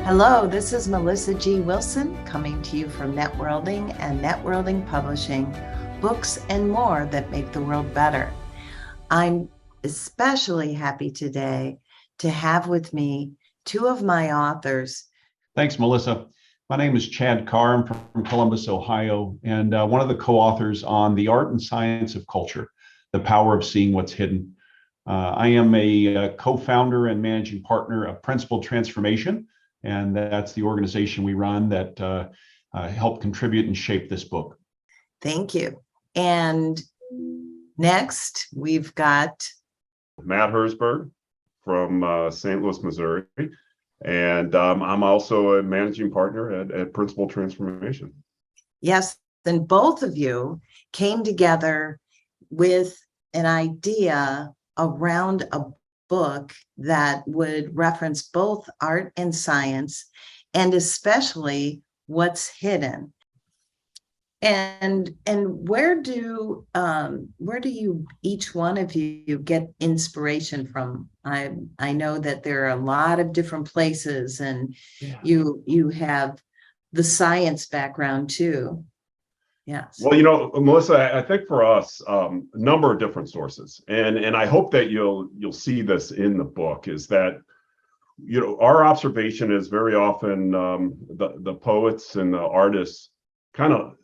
Hello, this is Melissa G. Wilson coming to you from Networlding and Networlding Publishing, books and more that make the world better. I'm especially happy today to have with me two of my authors. Thanks, Melissa. My name is Chad Carr. I'm from Columbus, Ohio, and one of the co-authors on The Art and Science of Culture, The Power of Seeing What's Hidden. I am a co-founder and managing partner of Principled Transformation, and that's the organization we run that helped contribute and shape this book. Thank you. And next, we've got Matt Herzberg from St. Louis, Missouri. And I'm also a managing partner at Principled Transformation. Yes, then both of you came together with an idea around a book that would reference both art and science, and especially what's hidden. And where do you, each one of you, get inspiration from? I know that there are a lot of different places, and you have the science background too. Yes. Well, Melissa, I think for us, a number of different sources, and I hope that you'll see this in the book, is that our observation is very often the poets and the artists kind of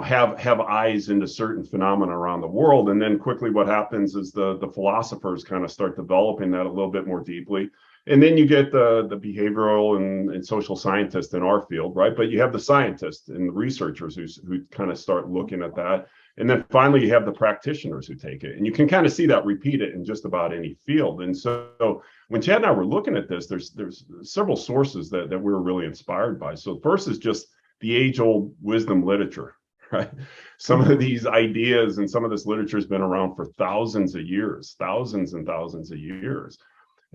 have eyes into certain phenomena around the world, and then quickly what happens is the philosophers kind of start developing that a little bit more deeply, and then you get the behavioral and social scientists in our field, right? But you have the scientists and the researchers who kind of start looking at that, and then finally you have the practitioners who take it, and you can kind of see that repeated in just about any field. And so when Chad and I were looking at this, there's several sources that we were really inspired by. So first is just the age-old wisdom literature. Right. Some of these ideas and some of this literature has been around for thousands of years, thousands and thousands of years.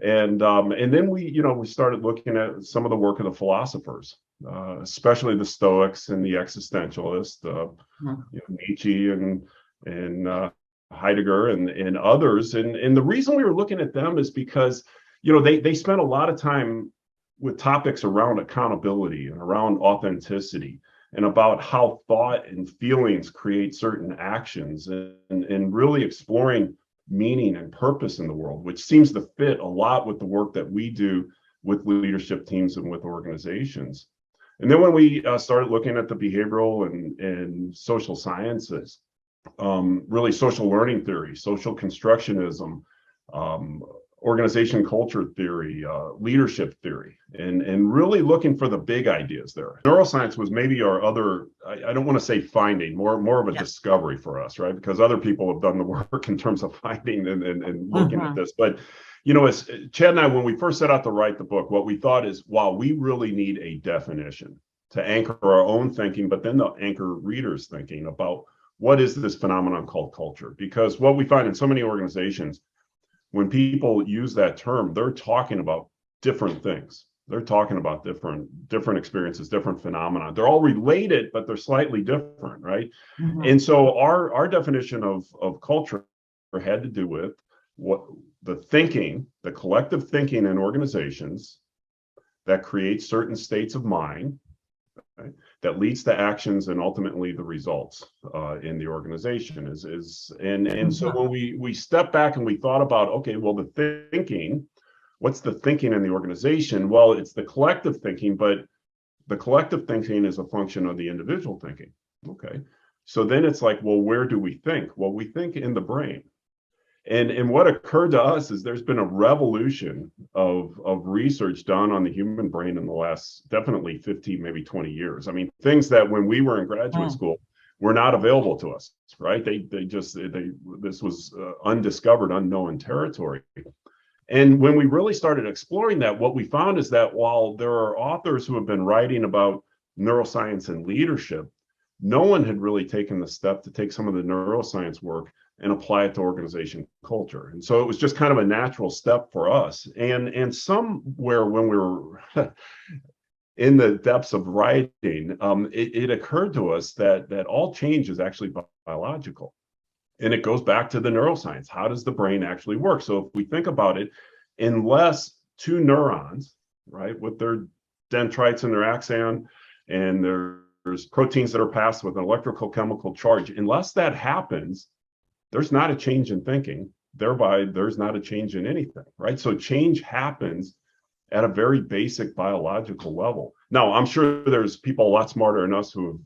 And then we started looking at some of the work of the philosophers, especially the Stoics and the existentialists, Nietzsche and Heidegger and others. And the reason we were looking at them is because, they spent a lot of time with topics around accountability and around authenticity, and about how thought and feelings create certain actions, and really exploring meaning and purpose in the world, which seems to fit a lot with the work that we do with leadership teams and with organizations. And then when we started looking at the behavioral and social sciences, really social learning theory, social constructionism, organization culture theory, leadership theory, and really looking for the big ideas there. Neuroscience was maybe our other, I don't want to say finding, more of a discovery for us, right? Because other people have done the work in terms of finding and looking at this. But, as Chad and I, when we first set out to write the book, what we thought is, wow, we really need a definition to anchor our own thinking, but then to anchor readers' thinking about what is this phenomenon called culture? Because what we find in so many organizations, when people use that term, they're talking about different things. They're talking about different experiences, different phenomena. They're all related, but they're slightly different, right? Mm-hmm. And so our definition of culture had to do with what the thinking, the collective thinking in organizations that creates certain states of mind, right, that leads to actions and ultimately the results in the organization and so when we stepped back and we thought about, okay, well, the thinking, what's the thinking in the organization? Well, it's the collective thinking, but the collective thinking is a function of the individual thinking. Okay, so then it's like, well, where do we think? Well, we think in the brain. And what occurred to us is there's been a revolution of research done on the human brain in the last definitely 15, maybe 20 years. I mean, things that when we were in graduate school were not available to us, right? This was undiscovered, unknown territory. And when we really started exploring that, what we found is that while there are authors who have been writing about neuroscience and leadership, no one had really taken the step to take some of the neuroscience work and apply it to organization culture. And so it was just kind of a natural step for us. And somewhere when we were in the depths of writing, it occurred to us that all change is actually biological. And it goes back to the neuroscience. How does the brain actually work? So if we think about it, unless two neurons, right, with their dendrites in their axon, and there's proteins that are passed with an electrical chemical charge. Unless that happens, there's not a change in thinking. Thereby, there's not a change in anything, right? So change happens at a very basic biological level. Now, I'm sure there's people a lot smarter than us who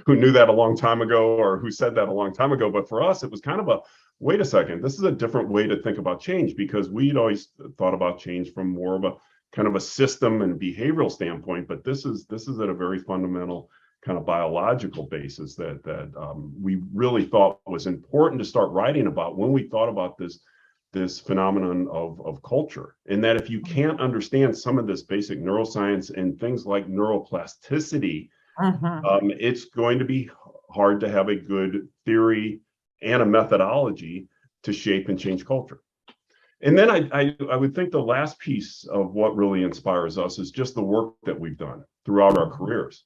who knew that a long time ago, or who said that a long time ago. But for us, it was kind of a, wait a second, this is a different way to think about change, because we'd always thought about change from more of a kind of a system and behavioral standpoint. But this is at a very fundamental kind of biological basis that we really thought was important to start writing about when we thought about this phenomenon of culture. And that if you can't understand some of this basic neuroscience and things like neuroplasticity, it's going to be hard to have a good theory and a methodology to shape and change culture. And then I would think the last piece of what really inspires us is just the work that we've done throughout our careers.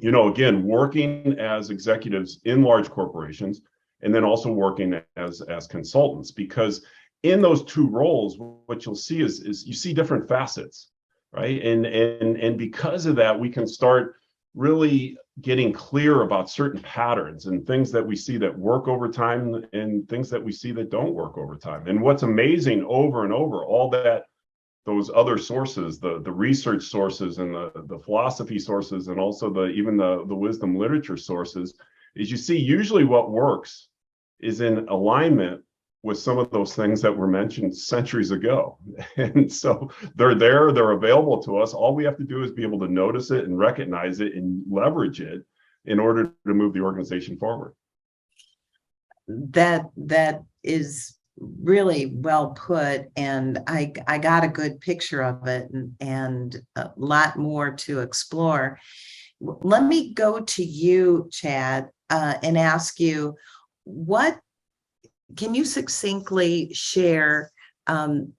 You know, again, working as executives in large corporations, and then also working as consultants, because in those two roles, what you'll see is you see different facets, right? And because of that, we can start really getting clear about certain patterns and things that we see that work over time and things that we see that don't work over time. And what's amazing over and over, all that, those other sources, the research sources and the philosophy sources, and also even the wisdom literature sources, is you see usually what works is in alignment with some of those things that were mentioned centuries ago. And so they're there, they're available to us. All we have to do is be able to notice it and recognize it and leverage it in order to move the organization forward. That is really well put, and I got a good picture of it, and a lot more to explore. Let me go to you, Chad, and ask you, can you succinctly share and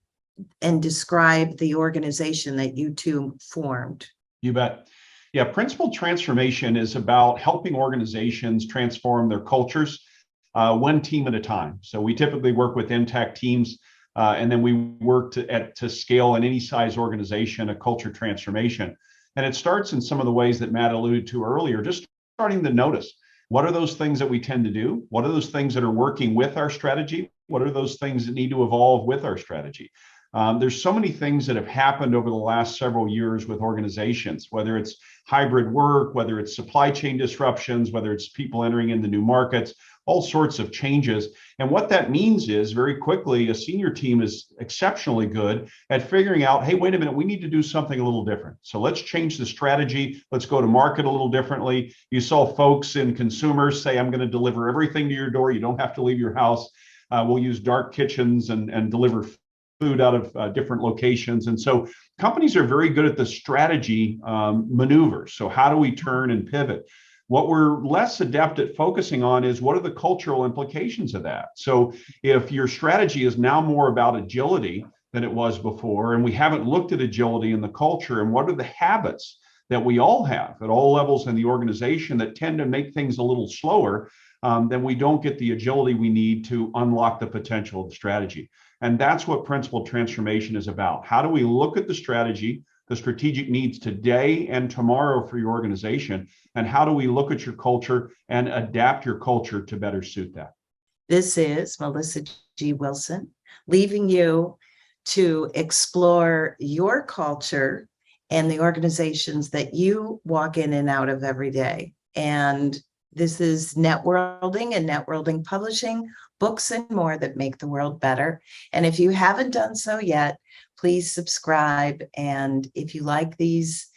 describe the organization that you two formed? You bet. Yeah, principled transformation is about helping organizations transform their cultures one team at a time. So we typically work with intact teams, and then we work to scale in any size organization a culture transformation. And it starts in some of the ways that Matt alluded to earlier, just starting to notice, what are those things that we tend to do? What are those things that are working with our strategy? What are those things that need to evolve with our strategy? There's so many things that have happened over the last several years with organizations, whether it's hybrid work, whether it's supply chain disruptions, whether it's people entering into new markets, all sorts of changes. And what that means is, very quickly, a senior team is exceptionally good at figuring out, hey, wait a minute, we need to do something a little different. So let's change the strategy. Let's go to market a little differently. You saw folks in consumers say, I'm going to deliver everything to your door. You don't have to leave your house. We'll use dark kitchens and deliver food out of different locations. And so companies are very good at the strategy maneuvers. So how do we turn and pivot? What we're less adept at focusing on is, what are the cultural implications of that? So if your strategy is now more about agility than it was before, and we haven't looked at agility in the culture, and what are the habits that we all have at all levels in the organization that tend to make things a little slower, then we don't get the agility we need to unlock the potential of the strategy. And that's what principled transformation is about. How do we look at the strategy, the strategic needs today and tomorrow for your organization, and how do we look at your culture and adapt your culture to better suit that? This is Melissa G. Wilson, leaving you to explore your culture and the organizations that you walk in and out of every day. And this is Networlding and Networlding Publishing, books and more that make the world better. And if you haven't done so yet, please subscribe. And if you like these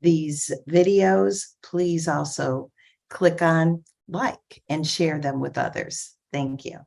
videos, please also click on like and share them with others. Thank you.